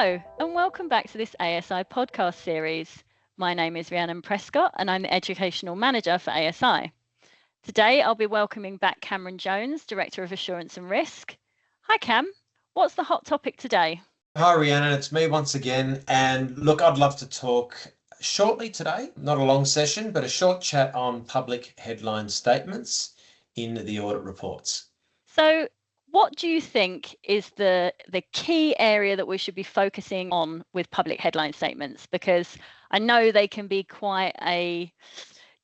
Hello, and welcome back to this ASI podcast series. My name is Rhiannon Prescott, and I'm the Educational Manager for ASI. Today, I'll be welcoming back Cameron Jones, Director of Assurance and Risk. Hi, Cam. What's the hot topic today? Hi, Rhiannon. It's me once again. And look, I'd love to talk shortly today, not a long session, but a short chat on public headline statements in the audit reports. So, what do you think is the key area that we should be focusing on with public headline statements? Because I know they can be quite a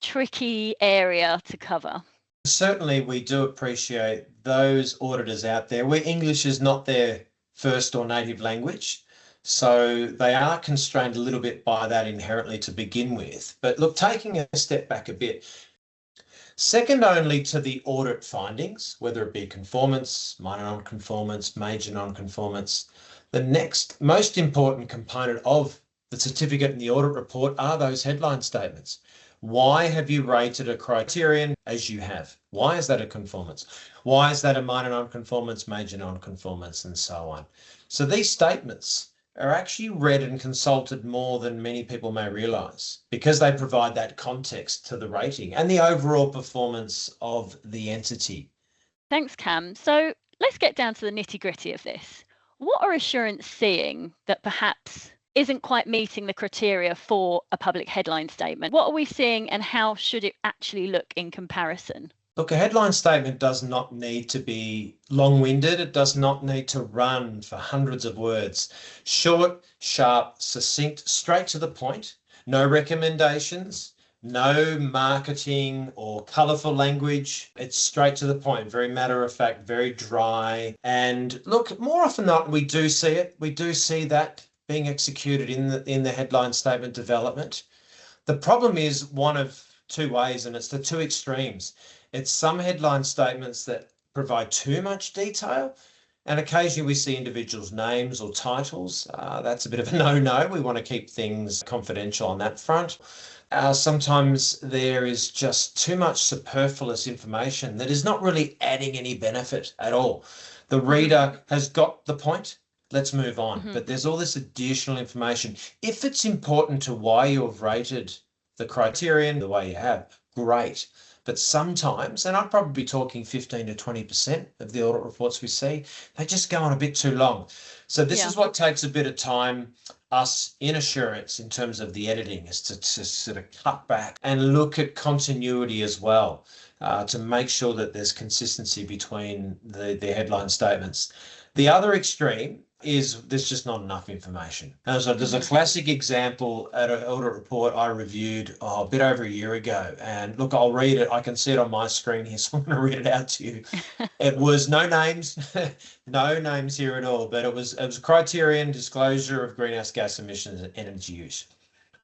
tricky area to cover. Certainly, we do appreciate those auditors out there where English is not their first or native language. So they are constrained a little bit by that inherently to begin with. But look, taking a step back a bit, second only to the audit findings, whether it be conformance, minor non-conformance, major non-conformance, the next most important component of the certificate in the audit report are those headline statements. Why have you rated a criterion as you have? Why is that a conformance? Why is that a minor non-conformance, major non-conformance, and so on? So these statements are actually read and consulted more than many people may realise because they provide that context to the rating and the overall performance of the entity. Thanks, Cam. So let's get down to the nitty-gritty of this. What are assurance seeing that perhaps isn't quite meeting the criteria for a public headline statement? What are we seeing and how should it actually look in comparison? Look, a headline statement does not need to be long-winded. It does not need to run for hundreds of words. Short, sharp, succinct, straight to the point. No recommendations, no marketing or colourful language. It's straight to the point, very matter of fact, very dry. And look, more often than not, we do see it. We do see that being executed in the headline statement development. The problem is one of two ways, and it's the two extremes. It's some headline statements that provide too much detail, and occasionally we see individuals' names or titles. That's a bit of a no-no. We want to keep things confidential on that front. Sometimes there is just too much superfluous information that is not really adding any benefit at all. The reader has got the point. Let's move on. But there's all this additional information. If it's important to why you've rated the criterion the way you have, great. But sometimes, and I'd probably be talking 15 to 20% of the audit reports we see, they just go on a bit too long. So this is what takes a bit of time, us in assurance in terms of the editing, is to sort of cut back and look at continuity as well, to make sure that there's consistency between the headline statements. The other extreme is there's just not enough information. And so there's a classic example at an audit report I reviewed a bit over a year ago. And look, I'll read it. I can see it on my screen here, so I'm going to read it out to you. It was no names, no names here at all, but it was a criterion disclosure of greenhouse gas emissions and energy use.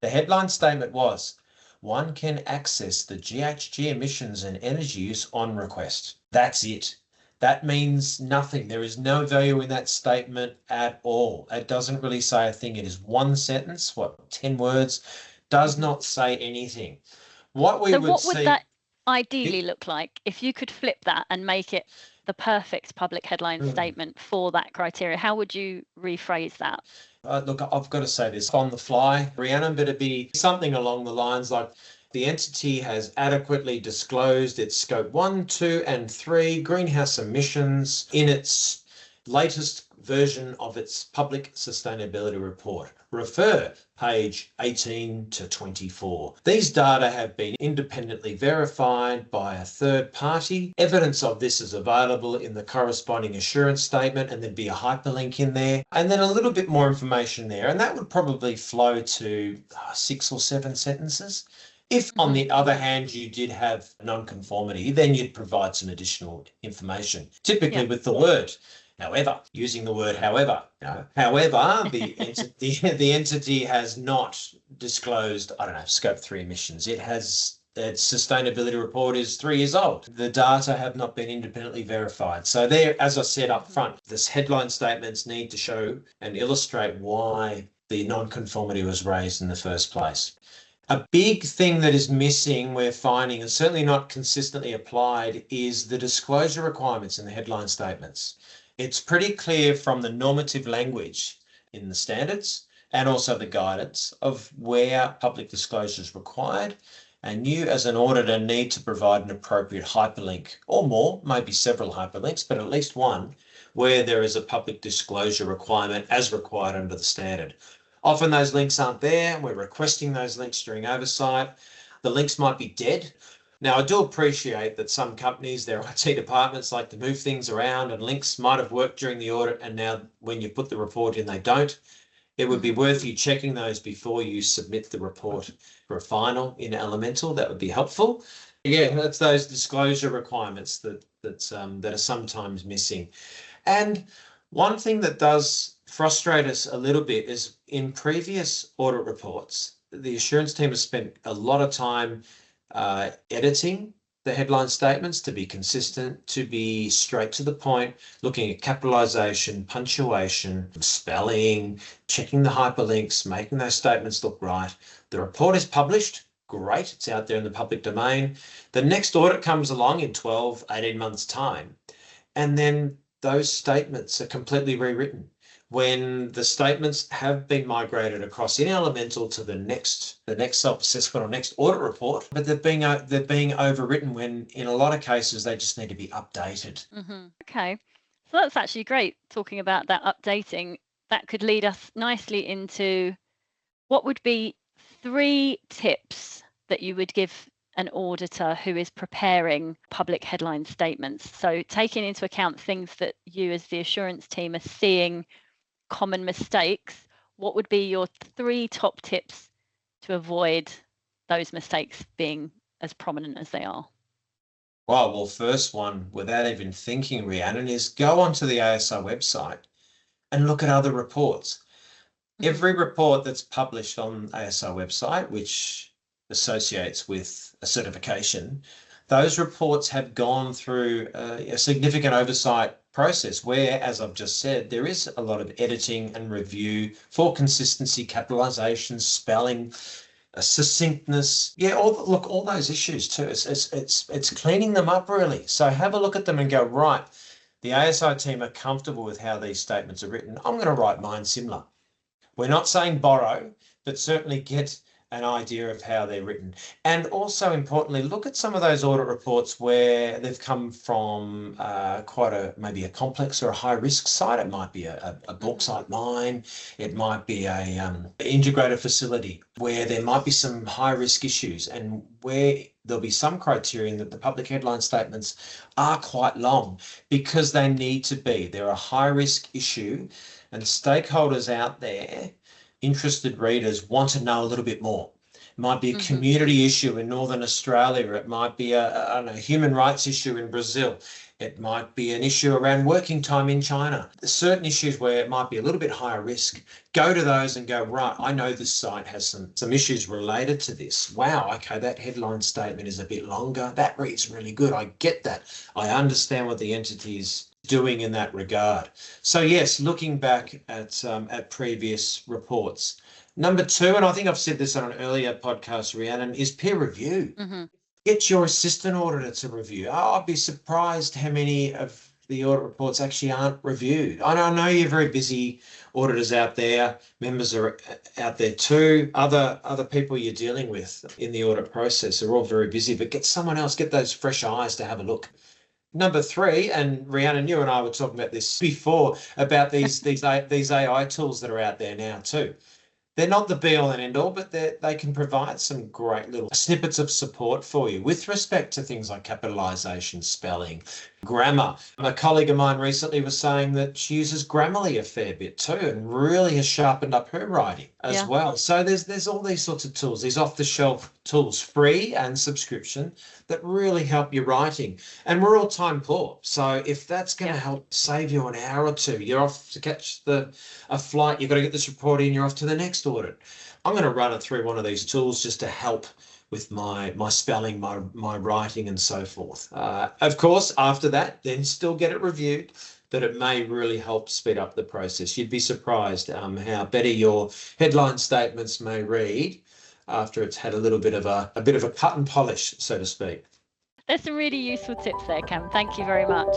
The headline statement was, one can access the GHG emissions and energy use on request. That's it. That means nothing. There is no value in that statement at all. It doesn't really say a thing. It is one sentence, 10 words, does not say anything. What would that ideally look like if you could flip that and make it the perfect public headline statement for that criteria? How would you rephrase that? Look, I've got to say this on the fly, Rhiannon, but it'd be something along the lines like, the entity has adequately disclosed its scope 1, 2, and 3 greenhouse emissions in its latest version of its public sustainability report. Refer page 18 to 24. These data have been independently verified by a third party. Evidence of this is available in the corresponding assurance statement, and there'd be a hyperlink in there, and then a little bit more information there. And that would probably flow to 6 or 7 sentences. If, on the other hand, you did have non-conformity, then you'd provide some additional information, typically with the word however, using the word however. However, the entity has not disclosed, scope 3 emissions. Its sustainability report is 3 years old. The data have not been independently verified. So there, as I said up front, this headline statements need to show and illustrate why the non-conformity was raised in the first place. A big thing that is missing, we're finding, and certainly not consistently applied, is the disclosure requirements in the headline statements. It's pretty clear from the normative language in the standards and also the guidance of where public disclosure is required. And you as an auditor need to provide an appropriate hyperlink or more, maybe several hyperlinks, but at least one where there is a public disclosure requirement as required under the standard. Often those links aren't there. We're requesting those links during oversight. The links might be dead. Now, I do appreciate that some companies, their IT departments like to move things around, and links might have worked during the audit, and now when you put the report in, they don't. It would be worth you checking those before you submit the report for a final in Elemental. That would be helpful. Yeah, that's those disclosure requirements that are sometimes missing. And one thing that does frustrate us a little bit is in previous audit reports, the assurance team has spent a lot of time editing the headline statements to be consistent, to be straight to the point, looking at capitalization, punctuation, spelling, checking the hyperlinks, making those statements look right. The report is published. Great. It's out there in the public domain. The next audit comes along in 12, 18 months' time. And then those statements are completely rewritten. When the statements have been migrated across in Elemental to the next self-assessment or next audit report, but they're being overwritten when in a lot of cases they just need to be updated. Okay, so that's actually great talking about that updating. That could lead us nicely into what would be 3 tips that you would give an auditor who is preparing public headline statements. So taking into account things that you as the assurance team are seeing common mistakes, what would be your 3 top tips to avoid those mistakes being as prominent as they are? Well, first one, without even thinking, Rhiannon, is go onto the ASI website and look at other reports. Every report that's published on ASI website, which associates with a certification, those reports have gone through a significant oversight process where, as I've just said, there is a lot of editing and review for consistency, capitalization, spelling, succinctness. Yeah, all those issues too. It's cleaning them up really. So have a look at them and go, right, the ASI team are comfortable with how these statements are written. I'm going to write mine similar. We're not saying borrow, but certainly get an idea of how they're written. And also importantly, look at some of those audit reports where they've come from maybe a complex or a high risk site. It might be a bauxite mine. It might be a integrated facility where there might be some high risk issues and where there'll be some criterion that the public headline statements are quite long because they need to be. They're a high risk issue and stakeholders out there, interested readers, want to know a little bit more. It might be a community issue in Northern Australia. It might be a human rights issue in Brazil. It might be an issue around working time in China. There's certain issues where it might be a little bit higher risk. Go to those and go, right, I know this site has some issues related to this. Wow, okay, that headline statement is a bit longer. That reads really good. I get that. I understand what the entity is doing in that regard. So yes, looking back at previous reports. Number 2, and I think I've said this on an earlier podcast, Rhiannon, is peer review. Get your assistant auditor to review. I'd be surprised how many of the audit reports actually aren't reviewed. I know you're very busy auditors out there, members are out there too, other people you're dealing with in the audit process are all very busy, but get someone else, get those fresh eyes to have a look. Number 3, and Rhiannon, you and I were talking about this before, about these AI tools that are out there now too. They're not the be all and end all, but they can provide some great little snippets of support for you with respect to things like capitalization, spelling, grammar. A colleague of mine recently was saying that she uses Grammarly a fair bit too and really has sharpened up her writing as well. So there's all these sorts of tools, these off-the-shelf tools, free and subscription, that really help your writing. And we're all time poor. So if that's going to help save you an hour or two, you're off to catch a flight, you've got to get this report in, you're off to the next audit. I'm going to run it through one of these tools just to help with my spelling, my writing and so forth. Of course, after that, then still get it reviewed, but it may really help speed up the process. You'd be surprised how better your headline statements may read after it's had a little bit of a cut and polish, so to speak. There's some really useful tips there, Cam. Thank you very much.